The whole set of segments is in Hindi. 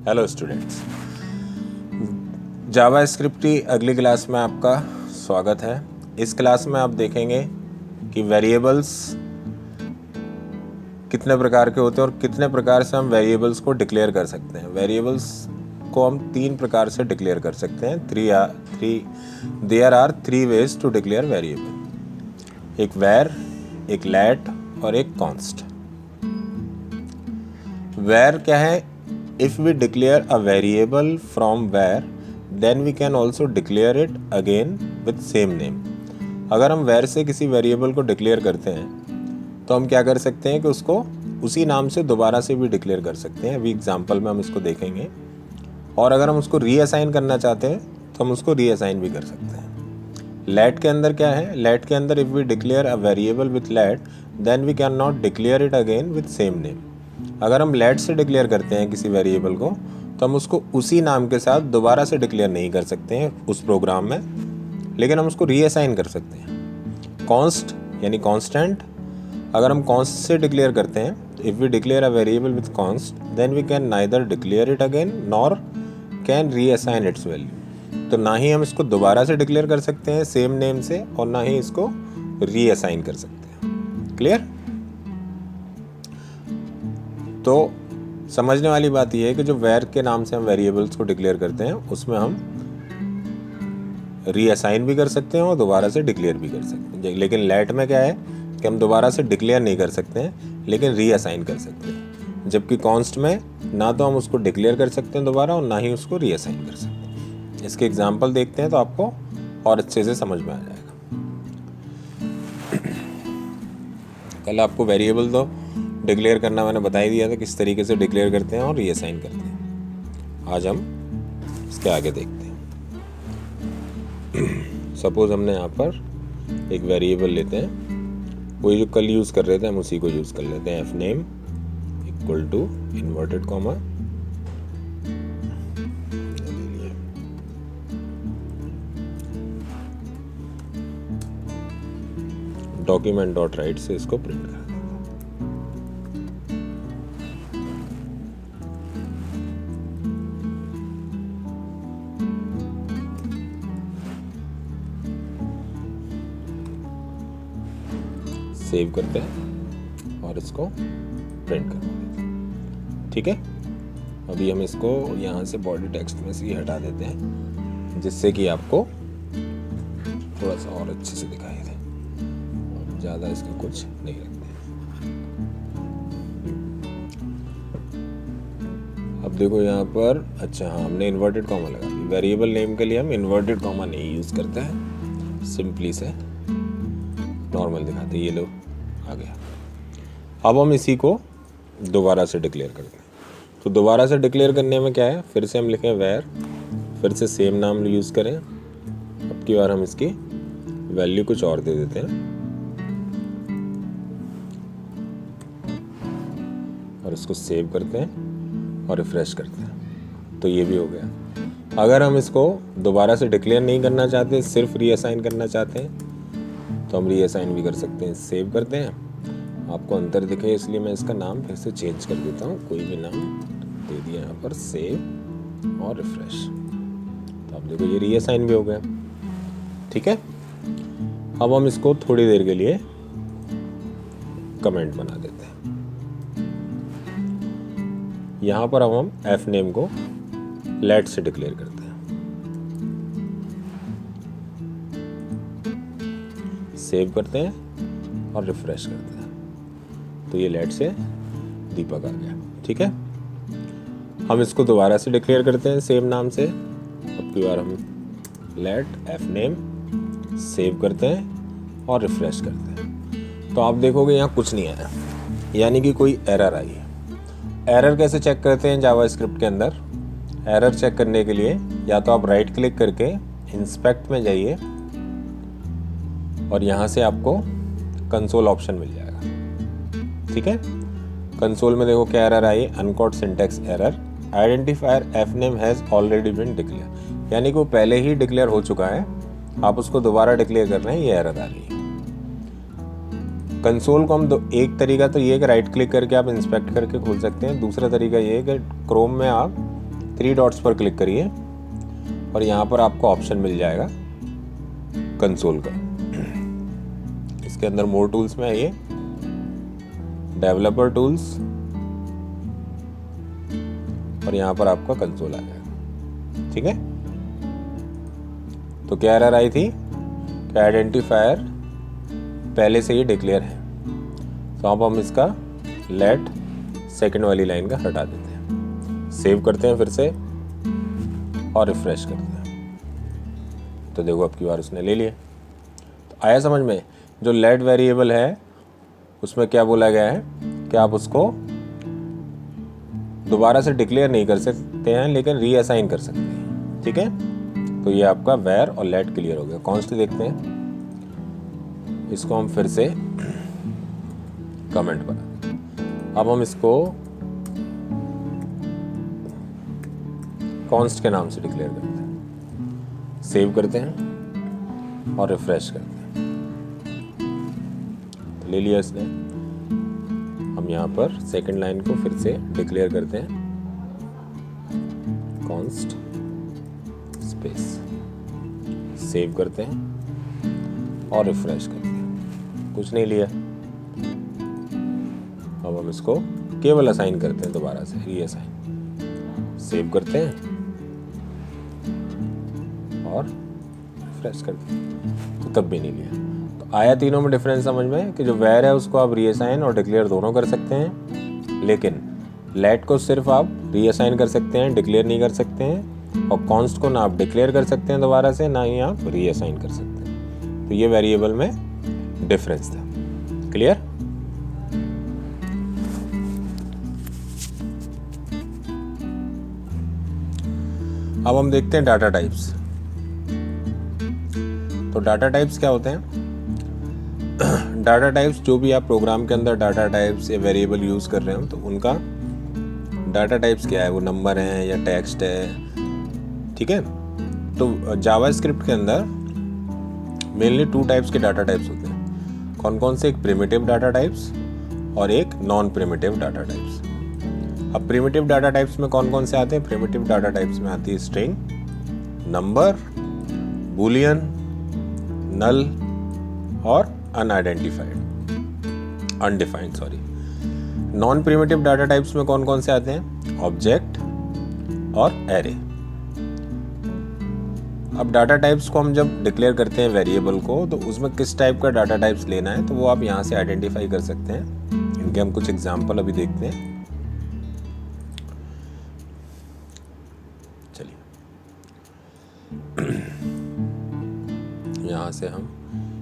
हेलो स्टूडेंट्स, जावा स्क्रिप्ट की अगली क्लास में आपका स्वागत है। इस क्लास में आप देखेंगे कि वेरिएबल्स कितने प्रकार के होते हैं और कितने प्रकार से हम वेरिएबल्स को डिक्लेयर कर सकते हैं। वेरिएबल्स को हम 3 प्रकार से डिक्लेयर कर सकते हैं। There are 3 ways to declare variable, एक वेर, एक लेट और एक कॉन्स्ट। वेर क्या है? If we declare a variable from where, then we can also declare it again with same name. अगर हम where से किसी वेरिएबल को डिक्लेयर करते हैं तो हम क्या कर सकते हैं कि उसको उसी नाम से दोबारा से भी डिक्लेयर कर सकते हैं। अभी एग्जांपल में हम इसको देखेंगे। और अगर हम उसको रीअसाइन करना चाहते हैं तो हम उसको रीअसाइन भी कर सकते हैं। लेट के अंदर क्या है? लेट के अंदर if we declare a variable with let, then we can not declare it again with same name. अगर हम लेट से डिक्लेयर करते हैं किसी वेरिएबल को तो हम उसको उसी नाम के साथ दोबारा से डिक्लेयर नहीं कर सकते हैं उस प्रोग्राम में, लेकिन हम उसको रीअसाइन कर सकते हैं। कॉन्स्ट यानी कांस्टेंट, अगर हम कॉन्स्ट से डिक्लेयर करते हैं, if we declare a variable with const, then we can neither declare it again nor can reassign its value. तो ना ही हम इसको दोबारा से डिक्लेयर कर सकते हैं सेम नेम से और ना ही इसको रीअसाइन कर सकते हैं। क्लियर? तो समझने वाली बात यह है कि जो वेर के नाम से हम वेरिएबल्स को डिक्लेयर करते हैं उसमें हम रीअसाइन भी कर सकते हैं और दोबारा से डिक्लेयर भी कर सकते हैं। लेकिन लेट में क्या है कि हम दोबारा से डिक्लेयर नहीं कर सकते हैं लेकिन रीअसाइन कर सकते हैं। जबकि कॉन्स्ट में ना तो हम उसको डिक्लेयर कर सकते हैं दोबारा और ना ही उसको रीअसाइन कर सकते हैं। इसके एग्जाम्पल देखते हैं तो आपको और अच्छे से समझ में आ जाएगा। कल आपको वेरिएबल तो डिक्लेयर करना मैंने बता ही दिया था किस तरीके से डिक्लेयर करते हैं और रीअसाइन करते हैं। आज हम इसके आगे देखते हैं। सपोज हमने यहाँ पर एक वेरिएबल लेते हैं, वही जो कल यूज़ कर रहे थे हम उसी को यूज़ कर लेते हैं। F name equal to inverted comma document dot write से इसको प्रिंट कर। सेव करते हैं और इसको प्रिंट करवा देते हैं। ठीक है, अभी हम इसको यहाँ से बॉडी टेक्स्ट में से हटा देते हैं जिससे कि आपको थोड़ा सा और अच्छे से दिखाई दे और ज़्यादा इसका कुछ नहीं रखते हैं। अब देखो यहाँ पर, अच्छा हाँ, हमने इन्वर्टेड कॉमा लगा दिया। वेरिएबल नेम के लिए हम इन्वर्टेड कॉमा नहीं यूज़ करते हैं, सिंपली से नॉर्मल दिखाते हैं। ये लो आ गया। अब हम इसी को दोबारा से डिक्लेयर करते हैं। तो दोबारा से डिक्लेयर करने में क्या है, फिर से हम लिखें वेर, फिर से सेम नाम यूज़ करें। अब की बार हम इसकी वैल्यू कुछ और दे देते हैं और इसको सेव करते हैं और रिफ्रेश करते हैं। तो ये भी हो गया। अगर हम इसको दोबारा से डिक्लेयर नहीं करना चाहते, सिर्फ रीअसाइन करना चाहते हैं तो हम रीअसाइन भी कर सकते हैं। सेव करते हैं, आपको अंतर दिखे इसलिए मैं इसका नाम फिर से चेंज कर देता हूँ। कोई भी नाम दे दिया यहाँ पर, सेव और रिफ्रेश। तो आप देखो ये रीअसाइन भी हो गया। ठीक है, अब हम इसको थोड़ी देर के लिए कमेंट बना देते हैं। यहाँ पर अब हम एफ नेम को लेट से डिक्लेयर करते हैं। सेव करते हैं और रिफ्रेश करते हैं। तो ये लेट से दीपक आ गया। ठीक है, हम इसको दोबारा से डिक्लेयर करते हैं सेम नाम से। अब की बार हम लेट एफ नेम सेव करते हैं और रिफ्रेश करते हैं। तो आप देखोगे यहाँ कुछ नहीं आया, यानी कि कोई एरर आई है। एरर कैसे चेक करते हैं जावा स्क्रिप्ट के अंदर? एरर चेक करने के लिए या तो आप राइट क्लिक करके इंस्पेक्ट में जाइए और यहाँ से आपको कंसोल ऑप्शन मिल जाएगा। ठीक है, कंसोल में देखो क्या एरर आई, uncaught syntax error, identifier F name has already been declare, यानी कि वो पहले ही डिक्लेयर हो चुका है, आप उसको दोबारा डिक्लेयर कर रहे हैं, ये एरर आ रही है। कंसोल को हम एक तरीका तो ये है कि राइट क्लिक करके आप इंस्पेक्ट करके खोल सकते हैं। दूसरा तरीका ये है कि क्रोम में आप 3 डॉट्स पर क्लिक करिए और यहाँ पर आपको ऑप्शन मिल जाएगा कंसोल का। इसके अंदर मोर टूल्स में आइए, डेवलपर टूल्स, और यहाँ पर आपका कंसोल आ जाएगा। ठीक है, तो क्या एरर आई थी कि आइडेंटिफायर पहले से ही डिक्लेयर है। तो अब हम इसका लेट सेकंड वाली लाइन का हटा देते हैं, सेव करते हैं फिर से और रिफ्रेश करते हैं। तो देखो अब की बार उसने ले लिया। तो आया समझ में? जो लेट वेरिएबल है उसमें क्या बोला गया है कि आप उसको दोबारा से डिक्लेयर नहीं कर सकते हैं लेकिन रीअसाइन कर सकते हैं। ठीक है, तो ये आपका वेर और लेट क्लियर हो गया। कॉन्स्ट देखते हैं, इसको हम फिर से कमेंट पर, अब हम इसको कॉन्स्ट के नाम से डिक्लेयर करते हैं, सेव करते हैं और रिफ्रेश करते हैं। तो ले लिया इसने। हम यहाँ पर सेकंड लाइन को फिर से डिक्लेयर करते हैं, कॉन्स्ट स्पेस, सेव करते हैं और रिफ्रेश करते हैं। कुछ नहीं लिया। अब हम इसको केवल असाइन करते हैं दोबारा से, रीअसाइन, सेव करते हैं और रिफ्रेश करते हैं। तो तब भी नहीं लिया। तो आया तीनों में डिफरेंस समझ में कि जो वेर है उसको आप रीअसाइन और डिक्लेयर दोनों कर सकते हैं, लेकिन लेट को सिर्फ आप रीअसाइन कर सकते हैं, डिक्लेयर नहीं कर सकते हैं। और कॉन्स्ट को ना आप डिक्लेयर कर सकते हैं दोबारा से, ना ही आप रीअसाइन कर सकते हैं। तो ये वेरिएबल में डिफरेंस था। क्लियर? अब हम देखते हैं डाटा टाइप्स। तो डाटा टाइप्स क्या होते हैं? डाटा टाइप्स, जो भी आप प्रोग्राम के अंदर डाटा टाइप्स या वेरिएबल यूज कर रहे हो तो उनका डाटा टाइप्स क्या है, वो नंबर है या टेक्स्ट है। ठीक है, तो जावास्क्रिप्ट के अंदर मेनली 2 टाइप्स के डाटा टाइप्स होते हैं। कौन कौन से? एक प्रिमिटिव डाटा टाइप्स और एक नॉन प्रिमिटिव डाटा टाइप्स। अब प्रिमिटिव डाटा टाइप्स में कौन कौन से आते हैं? प्रिमिटिव डाटा टाइप्स में आती है स्ट्रिंग, नंबर, बूलियन, नल और undefined. Non primitive data types में कौन कौन से आते हैं? ऑब्जेक्ट और एरे। अब डाटा टाइप्स को हम जब डिक्लेयर करते हैं वेरिएबल को, तो उसमें किस टाइप का डाटा टाइप्स लेना है तो वो आप यहाँ से आइडेंटिफाई कर सकते हैं। इनके हम कुछ एग्जांपल अभी देखते हैं। चलिए यहाँ से हम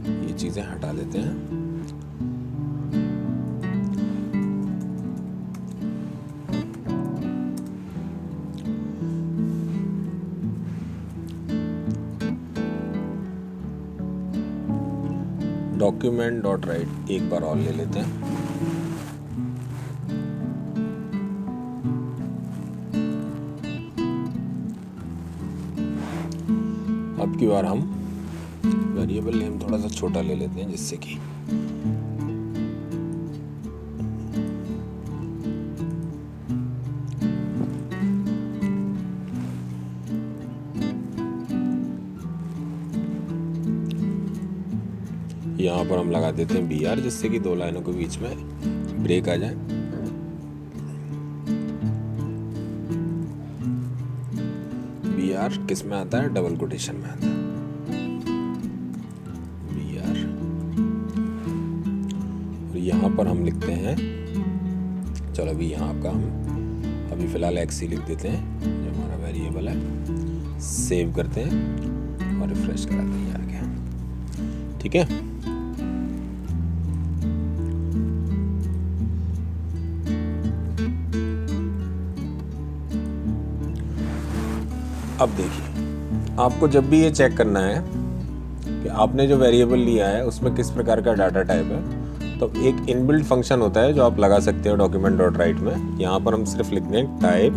ये चीजें हटा देते हैं। डॉक्यूमेंट डॉट राइट एक बार और ले लेते हैं। अब की बार हम वेरिएबल नेम थोड़ा सा छोटा ले लेते हैं, जिससे कि यहाँ पर हम लगा देते हैं BR, जिससे कि 2 लाइनों के बीच में ब्रेक आ जाए। BR किस में आता है? डबल कोटेशन में आता है BR। और यहाँ पर हम लिखते हैं, चलो अभी यहाँ का हम अभी फिलहाल XC लिख देते हैं जो हमारा वेरिएबल है। सेव करते हैं और रिफ्रेश कराते हैं, ये आ गया। ठीक है, अब देखिए, आपको जब भी ये चेक करना है कि आपने जो वेरिएबल लिया है उसमें किस प्रकार का डाटा टाइप है, तो एक इनबिल्ट फंक्शन होता है जो आप लगा सकते हो डॉक्यूमेंट डॉट राइट में। यहाँ पर हम सिर्फ लिख दें टाइप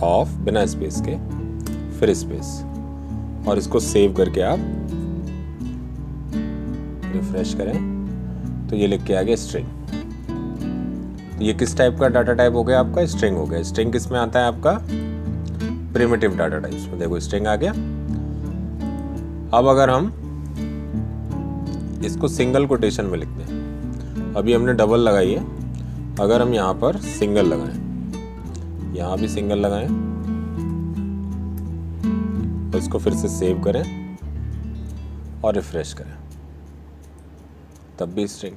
ऑफ, बिना स्पेस के, फिर स्पेस, और इसको सेव करके आप रिफ्रेश करें तो ये लिख के आ गया स्ट्रिंग। तो ये किस टाइप का डाटा टाइप हो गया आपका? स्ट्रिंग हो गया। स्ट्रिंग किस में आता है आपका? प्रिमिटिव डाटा टाइप्स में। देखो स्ट्रिंग आ गया। अब अगर हम इसको सिंगल कोटेशन में लिखते हैं, अभी हमने डबल लगाई है, अगर हम यहाँ पर सिंगल लगाएं, यहाँ भी सिंगल लगाएं, तो इसको फिर से सेव करें और रिफ्रेश करें, तब भी स्ट्रिंग।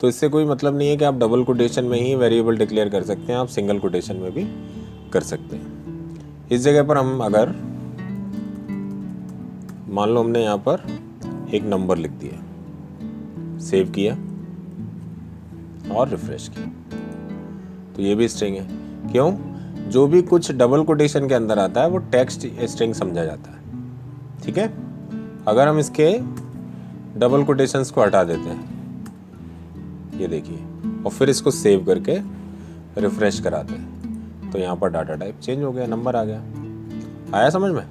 तो इससे कोई मतलब नहीं है कि आप डबल कोटेशन में ही वेरिएबल डिक्लेयर कर सकते हैं, आप सिंगल कोटेशन में भी कर सकते हैं। इस जगह पर हम अगर मान लो हमने यहाँ पर एक नंबर लिख दिया, सेव किया और रिफ्रेश किया, तो ये भी स्ट्रिंग है। क्यों? जो भी कुछ डबल कोटेशन के अंदर आता है वो टेक्स्ट स्ट्रिंग समझा जाता है। ठीक है। अगर हम इसके डबल कोटेशंस को हटा देते हैं, ये देखिए, और फिर इसको सेव करके रिफ्रेश कराते हैं, तो यहाँ पर डाटा टाइप चेंज हो गया, नंबर आ गया। आया समझ में?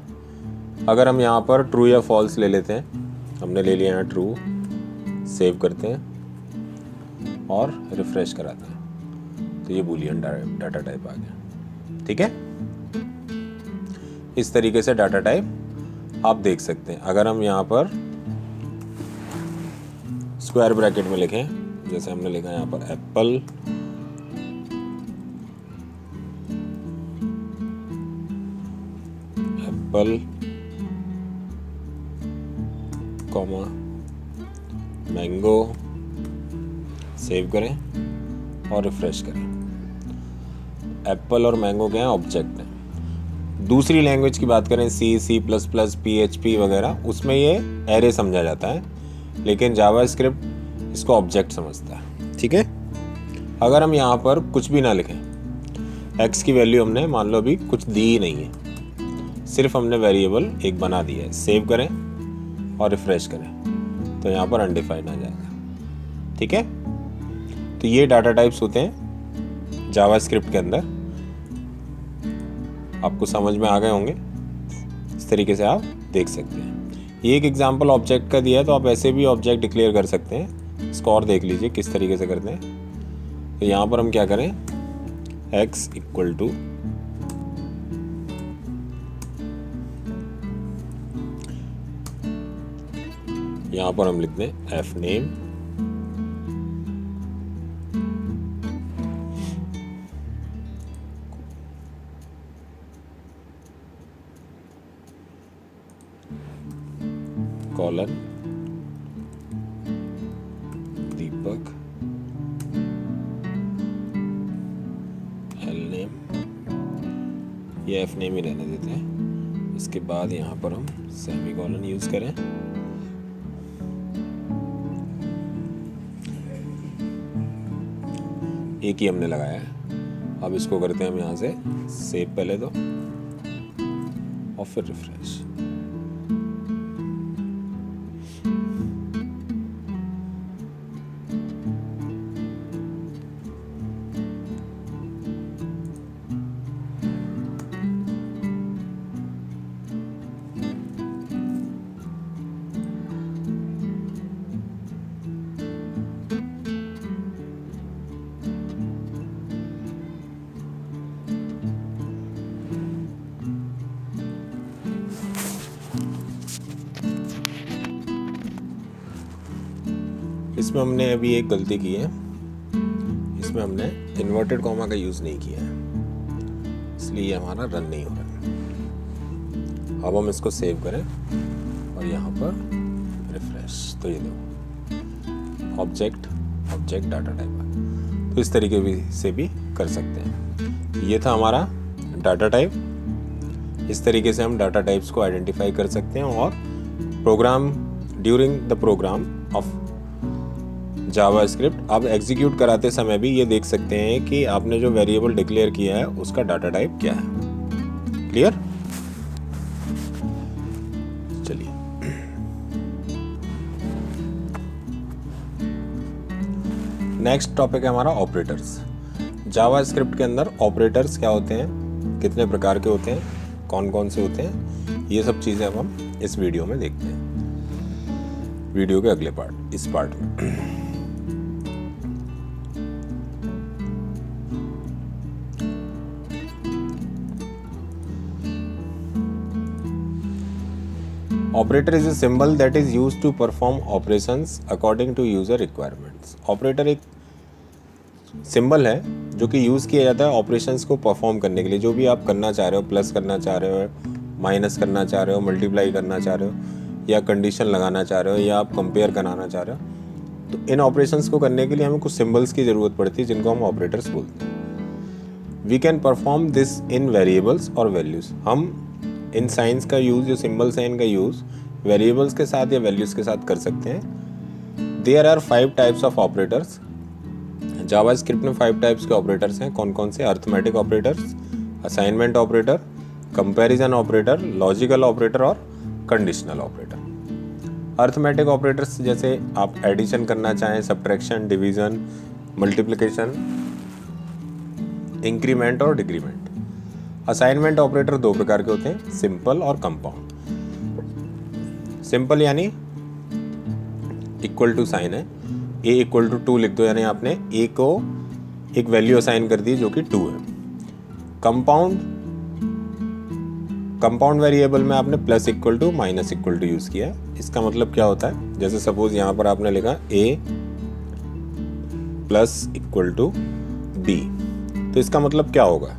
अगर हम यहाँ पर ट्रू या फॉल्स ले लेते हैं, हमने ले लिया यहाँ ट्रू, सेव करते हैं और रिफ्रेश कराते हैं, तो ये बूलियन डाटा टाइप आ गया। ठीक है। इस तरीके से डाटा टाइप आप देख सकते हैं। अगर हम यहाँ पर स्क्वायर ब्रैकेट में लिखें, जैसे हमने लिखा यहाँ पर Apple, Apple comma mango, save करें और रिफ्रेश करें। एप्पल और मैंगो क्या है? ऑब्जेक्ट है। दूसरी लैंग्वेज की बात करें, सी, C++, PHP वगैरह, उसमें ये एरे समझा जाता है, लेकिन जावास्क्रिप्ट इसको ऑब्जेक्ट समझता है। ठीक है। अगर हम यहाँ पर कुछ भी ना लिखें, x की वैल्यू हमने मान लो अभी कुछ दी ही नहीं है, सिर्फ हमने वेरिएबल एक बना दिया है, सेव करें और रिफ्रेश करें, तो यहाँ पर अनडिफाइंड आ जाएगा। ठीक है। तो ये डाटा टाइप्स होते हैं जावास्क्रिप्ट के अंदर। आपको समझ में आ गए होंगे। इस तरीके से आप देख सकते हैं। ये एक एग्जांपल ऑब्जेक्ट का दिया है, तो आप ऐसे भी ऑब्जेक्ट डिक्लेयर कर सकते हैं। इसको और देख लीजिए किस तरीके से करते हैं। तो यहाँ पर हम क्या करें, x इक्वल टू यहाँ पर हम लिखते हैं एफ नेम, कॉलन दीपक, एल नेम, ये एफ नेम ही रहने देते हैं। इसके बाद यहाँ पर हम सेमीकोलन यूज करें, एक ही हमने लगाया है। अब इसको करते हैं हम यहाँ से सेव पहले तो, और फिर रिफ्रेश। इसमें हमने अभी एक गलती की है, इसमें हमने इन्वर्टेड कॉमा का यूज नहीं किया है, इसलिए हमारा रन नहीं हो रहा। अब हम इसको सेव करें और यहाँ पर रिफ्रेश, तो ये देखो ऑब्जेक्ट डाटा टाइप। तो इस तरीके से भी कर सकते हैं। ये था हमारा डाटा टाइप। इस तरीके से हम डाटा टाइप्स को आइडेंटिफाई कर सकते हैं और program during the program of JavaScript आप एग्जीक्यूट कराते समय भी ये देख सकते हैं कि आपने जो वेरिएबल डिक्लेयर किया है उसका डाटा टाइप क्या है। क्लियर? चलिए नेक्स्ट टॉपिक है हमारा ऑपरेटर्स। जावास्क्रिप्ट के अंदर ऑपरेटर्स क्या होते हैं, कितने प्रकार के होते हैं, कौन कौन से होते हैं, ये सब चीज़ें अब हम इस वीडियो में देखते हैं, वीडियो के अगले पार्ट, इस पार्ट में। Operator is a symbol that is used to perform operations according to user requirements. Operator एक सिंबल है जो कि यूज़ किया जाता है ऑपरेशंस को परफॉर्म करने के लिए। जो भी आप करना चाह रहे हो, प्लस करना चाह रहे हो, माइनस करना चाह रहे हो, मल्टीप्लाई करना चाह रहे हो, या कंडीशन लगाना चाह रहे हो, या आप कंपेयर कराना चाह रहे हो, तो इन ऑपरेशंस को करने के लिए हमें कुछ सिंबल्स की ज़रूरत पड़ती है जिनको हम ऑपरेटर्स बोलते हैं। We can perform this in variables और वैल्यूज़। हम इन साइंस का यूज़, जो सिंबल्स हैं इनका यूज़ वेरिएबल्स के साथ या वैल्यूज़ के साथ कर सकते हैं। There are 5 types of operators. JavaScript में 5 टाइप्स के ऑपरेटर्स हैं। कौन कौन से? Arithmetic operators, assignment operator, comparison operator, logical operator और कंडीशनल ऑपरेटर। अर्थमेटिक ऑपरेटर्स जैसे आप एडिशन करना चाहें, सब्ट्रैक्शन, डिवीजन, मल्टीप्लिकेशन, इंक्रीमेंट और डिक्रीमेंट। असाइनमेंट ऑपरेटर 2 प्रकार के होते हैं, सिंपल और कंपाउंड। सिंपल यानी इक्वल टू साइन है, a इक्वल टू 2 लिख दो, यानी आपने a को एक वैल्यू असाइन कर दी जो कि 2 है। कंपाउंड वेरिएबल में आपने plus equal to, minus equal to use किया है। इसका मतलब क्या होता है? जैसे सपोज यहाँ पर आपने लिखा a plus equal to b, तो इसका मतलब क्या होगा?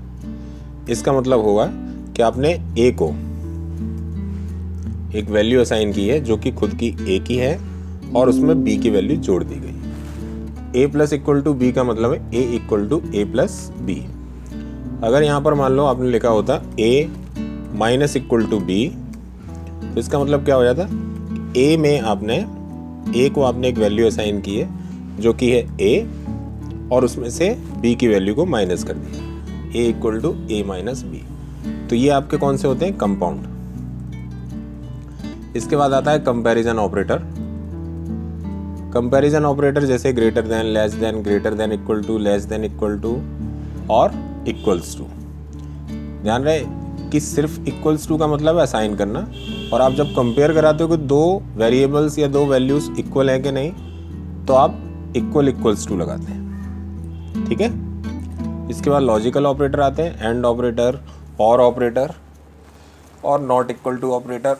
इसका मतलब होगा कि आपने a को एक वैल्यू असाइन की है जो कि खुद की a की है और उसमें b की वैल्यू जोड़ दी गई। a plus equal to b का मतलब है a equal to a plus b। अगर यहाँ पर मान लो आपने लिखा होता a minus equal to b, तो इसका मतलब क्या हो जाता? a में आपने a को आपने एक वैल्यू असाइन की है जो कि है a, और उसमें से b की वैल्यू को माइनस कर दिया, a equal to a minus b। तो ये आपके कौन से होते हैं? कंपाउंड। इसके बाद आता है कंपैरिजन ऑपरेटर। कंपैरिजन ऑपरेटर जैसे greater than, less than, greater than equal to, less than equal to और इक्वल्स टू। ध्यान रहे कि सिर्फ इक्वल्स टू का मतलब है असाइन करना, और आप जब कंपेयर कराते हो कि 2 वेरिएबल्स या 2 वैल्यूज इक्वल है कि नहीं, तो आप इक्वल्स टू लगाते हैं। ठीक है। इसके बाद लॉजिकल ऑपरेटर आते हैं, एंड ऑपरेटर, और ऑपरेटर और नॉट इक्वल टू ऑपरेटर,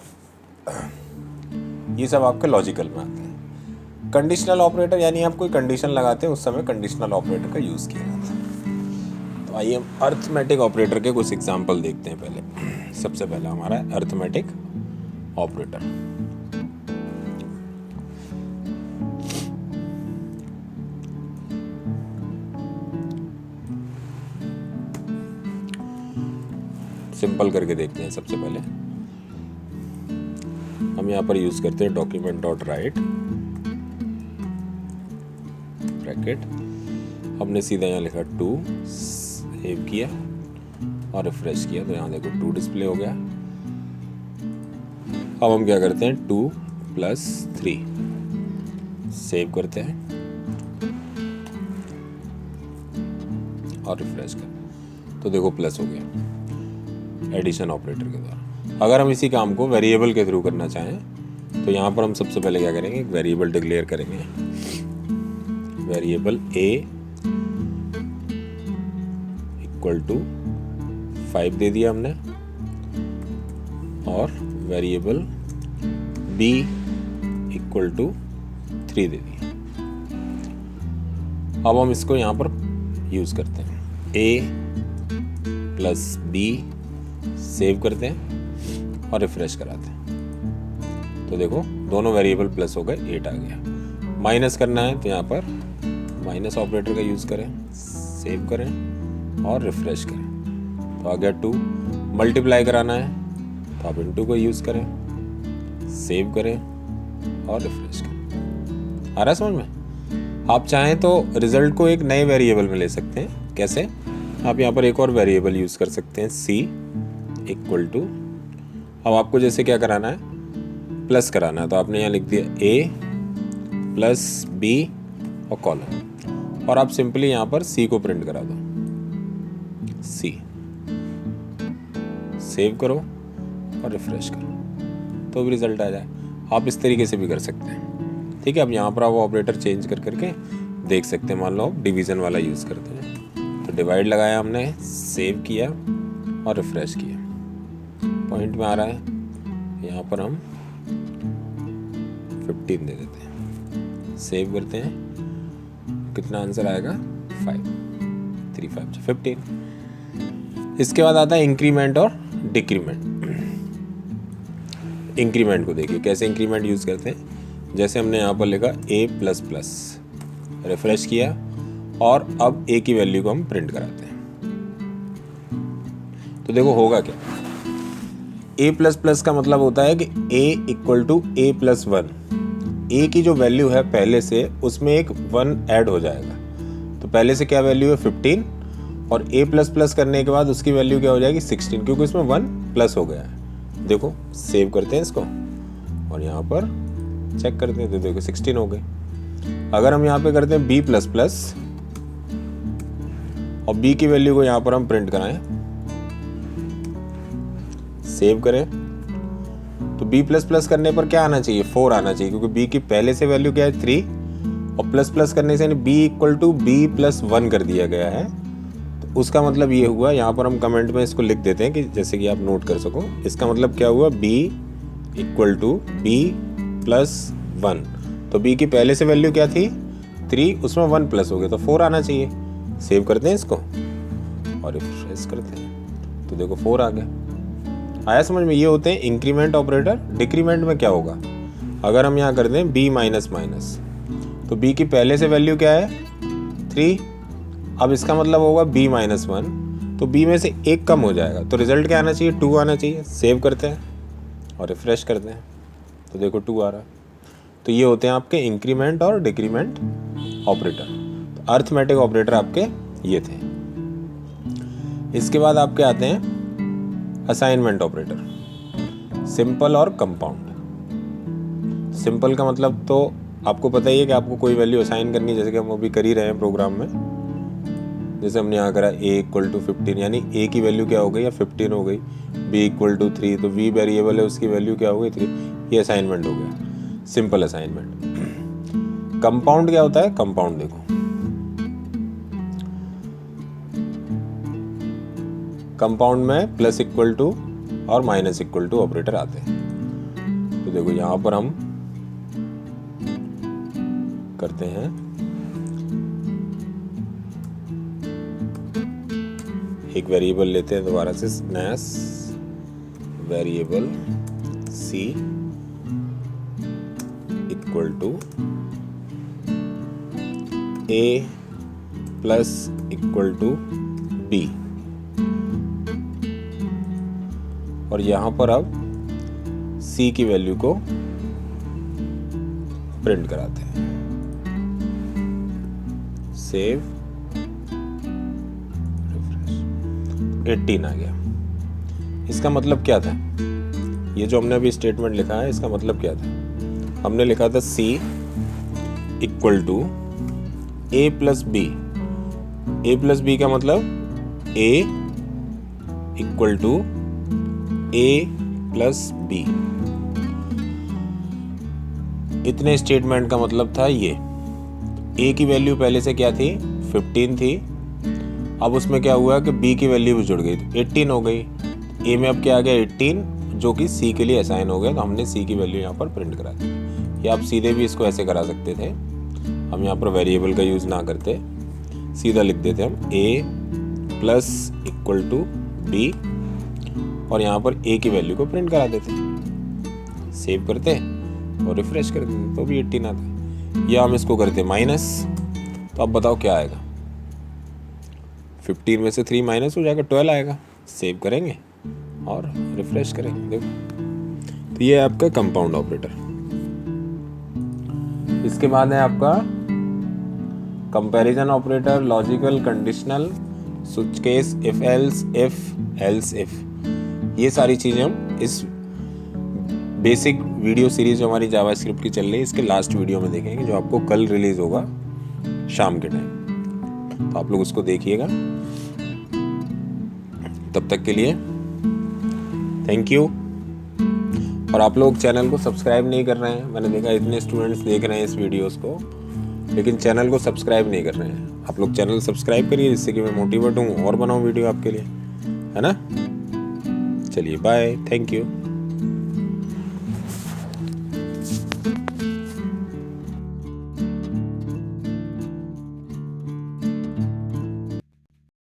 ये सब आपके लॉजिकल में आते हैं। कंडीशनल ऑपरेटर यानी आप कोई कंडीशन लगाते हैं उस समय कंडीशनल ऑपरेटर का यूज़ किया जाता है। तो आइए हम अर्थमेटिक ऑपरेटर के कुछ एग्जांपल देखते हैं। पहले सबसे पहला हमारा अर्थमेटिक ऑपरेटर। सिंपल करके देखते हैं। सबसे पहले हम यहाँ पर यूज करते हैं डॉक्यूमेंट डॉट राइट ब्रैकेट। हमने सीधा यहाँ लिखा 2, सेव किया और रिफ्रेश किया, तो यहाँ देखो 2 डिस्प्ले हो गया। अब हम क्या करते हैं 2 प्लस 3, सेव करते हैं और रिफ्रेश करते, तो देखो प्लस हो गया एडिशन ऑपरेटर के द्वारा। अगर हम इसी काम को वेरिएबल के थ्रू करना चाहें तो यहाँ पर हम सबसे पहले क्या करेंगे, एक वेरिएबल डिक्लेयर करेंगे। वेरिएबल a इक्वल टू 5 दे दिया हमने, और वेरिएबल b इक्वल टू 3 दे दिया। अब हम इसको यहाँ पर यूज करते हैं, a प्लस b, सेव करते हैं और रिफ्रेश कराते हैं, तो देखो दोनों वेरिएबल प्लस हो गए, 8 आ गया। माइनस करना है तो यहाँ पर माइनस ऑपरेटर का यूज़ करें, सेव करें और रिफ्रेश करें, तो आ गया 2। मल्टीप्लाई कराना है तो आप इनटू को यूज़ करें, सेव करें और रिफ्रेश करें। आ रहा है समझ में? आप चाहें तो रिजल्ट को एक नए वेरिएबल में ले सकते हैं। कैसे? आप यहाँ पर एक और वेरिएबल यूज़ कर सकते हैं, c इक्वल टू, अब आपको जैसे क्या कराना है, प्लस कराना है, तो आपने यहाँ लिख दिया a प्लस b और कॉलम, और आप सिंपली यहाँ पर c को प्रिंट करा दो, c, सेव करो और रिफ्रेश करो, तो भी रिजल्ट आ जाए। आप इस तरीके से भी कर सकते हैं। ठीक है। अब यहाँ पर आप ऑपरेटर चेंज कर करके देख सकते हैं। मान लो आप डिवीज़न वाला यूज़ करते हैं, तो डिवाइड लगाया हमने, सेव किया और रिफ्रेश किया, पॉइंट में आ रहा है। यहाँ पर हम 15 दे देते हैं, सेव करते हैं, कितना आंसर आएगा 5, 3 5 15। इसके बाद आता है इंक्रीमेंट और डिक्रीमेंट। इंक्रीमेंट को देखिए कैसे इंक्रीमेंट यूज़ करते हैं। जैसे हमने यहाँ पर लिखा a प्लस प्लस, रिफ्रेश किया और अब a की वैल्यू को हम प्रिंट कराते हैं। तो देखो होगा क्या, a प्लस प्लस का मतलब होता है कि a equal to a plus 1। a की जो वैल्यू है पहले से उसमें एक 1 ऐड हो जाएगा। तो पहले से क्या वैल्यू है 15 और a प्लस प्लस करने के बाद उसकी वैल्यू क्या हो जाएगी 16, क्योंकि इसमें 1 प्लस हो गया है। देखो सेव करते हैं इसको और यहाँ पर चेक करते हैं तो देखो 16 हो गई। अगर हम यहाँ पे करते हैं b प्लस प्लस और b की वैल्यू को यहाँ पर हम प्रिंट कराएं, सेव करें, तो b प्लस प्लस करने पर क्या आना चाहिए 4 आना चाहिए, क्योंकि b की पहले से वैल्यू क्या है 3 और प्लस प्लस करने से b equal to b plus 1 कर दिया गया है। तो उसका मतलब ये हुआ, यहाँ पर हम कमेंट में इसको लिख देते हैं कि जैसे कि आप नोट कर सको। इसका मतलब क्या हुआ b equal to b plus 1। तो b की पहले से वैल्यू क्या थी 3, उसमें 1 प्लस हो गया तो 4 आना चाहिए। सेव करते हैं इसको और रिफ्रेश करते हैं तो देखो 4 आ गया। आया समझ में? ये होते हैं इंक्रीमेंट ऑपरेटर। डिक्रीमेंट में क्या होगा, अगर हम यहाँ कर दें b माइनस माइनस, तो b की पहले से वैल्यू क्या है 3, अब इसका मतलब होगा b माइनस 1, तो b में से 1 कम हो जाएगा, तो रिजल्ट क्या आना चाहिए 2 आना चाहिए। सेव करते हैं और रिफ्रेश करते हैं तो देखो 2 आ रहा है। तो ये होते हैं आपके इंक्रीमेंट और डिक्रीमेंट ऑपरेटर। तो अर्थमेटिक ऑपरेटर आपके ये थे। इसके बाद आपके आते हैं असाइनमेंट ऑपरेटर, सिंपल और कंपाउंड। सिंपल का मतलब तो आपको पता ही है कि आपको कोई वैल्यू असाइन करनी है, जैसे कि हम अभी कर ही रहे हैं प्रोग्राम में। जैसे हमने यहाँ करा a इक्वल टू 15, यानी a की वैल्यू क्या हो गई या 15 हो गई, b इक्वल टू 3, तो v वेरिएबल है उसकी वैल्यू क्या हो गई 3। ये असाइनमेंट हो गया, सिंपल असाइनमेंट। कंपाउंड क्या होता है, कंपाउंड देखो, कंपाउंड में प्लस इक्वल टू और माइनस इक्वल टू ऑपरेटर आते हैं। तो देखो यहाँ पर हम करते हैं एक वेरिएबल लेते हैं दोबारा से, नया variable c equal to a plus equal to b, और यहां पर अब c की वैल्यू को प्रिंट कराते हैं। सेव, रिफ्रेश, 18 आ गया। इसका मतलब क्या था, ये जो हमने अभी स्टेटमेंट लिखा है इसका मतलब क्या था, हमने लिखा था c equal to a plus b। a plus b का मतलब a equal to a plus b। इतने स्टेटमेंट का मतलब था ये। a की वैल्यू पहले से क्या थी 15 थी, अब उसमें क्या हुआ कि b की वैल्यू भी जुड़ गई तो 18 हो गई। a में अब क्या आ गया 18, जो कि c के लिए असाइन हो गया, तो हमने c की वैल्यू यहाँ पर प्रिंट करा दी। या आप सीधे भी इसको ऐसे करा सकते थे, हम यहाँ पर वेरिएबल का यूज़ ना करते, सीधा लिख देते हम a plus equal to b और यहाँ पर a की वैल्यू को प्रिंट करा देते, सेव करते और रिफ्रेश कर देते तो भी 18 आता है। या हम इसको करते माइनस, तो अब बताओ क्या आएगा, 15 में से 3 माइनस हो जाएगा 12 आएगा। सेव करेंगे और रिफ्रेश करेंगे, देखो। तो ये है आपका कंपाउंड ऑपरेटर। इसके बाद है आपका comparison operator, logical, conditional, switch case, if else if. ये सारी चीज़ें हम इस बेसिक वीडियो सीरीज जो हमारी जावास्क्रिप्ट की चल रही है इसके लास्ट वीडियो में देखेंगे, जो आपको कल रिलीज होगा शाम के टाइम। तो आप लोग उसको देखिएगा। तब तक के लिए थैंक यू। और आप लोग चैनल को सब्सक्राइब नहीं कर रहे हैं, मैंने देखा इतने स्टूडेंट्स देख रहे हैं इस वीडियोस को, लेकिन चैनल को सब्सक्राइब नहीं कर रहे हैं। आप लोग चैनल सब्सक्राइब करिए, जिससे कि मैं मोटिवेट हूँ और बनाऊँ वीडियो आपके लिए, है ना। चलिए बाय, थैंक यू।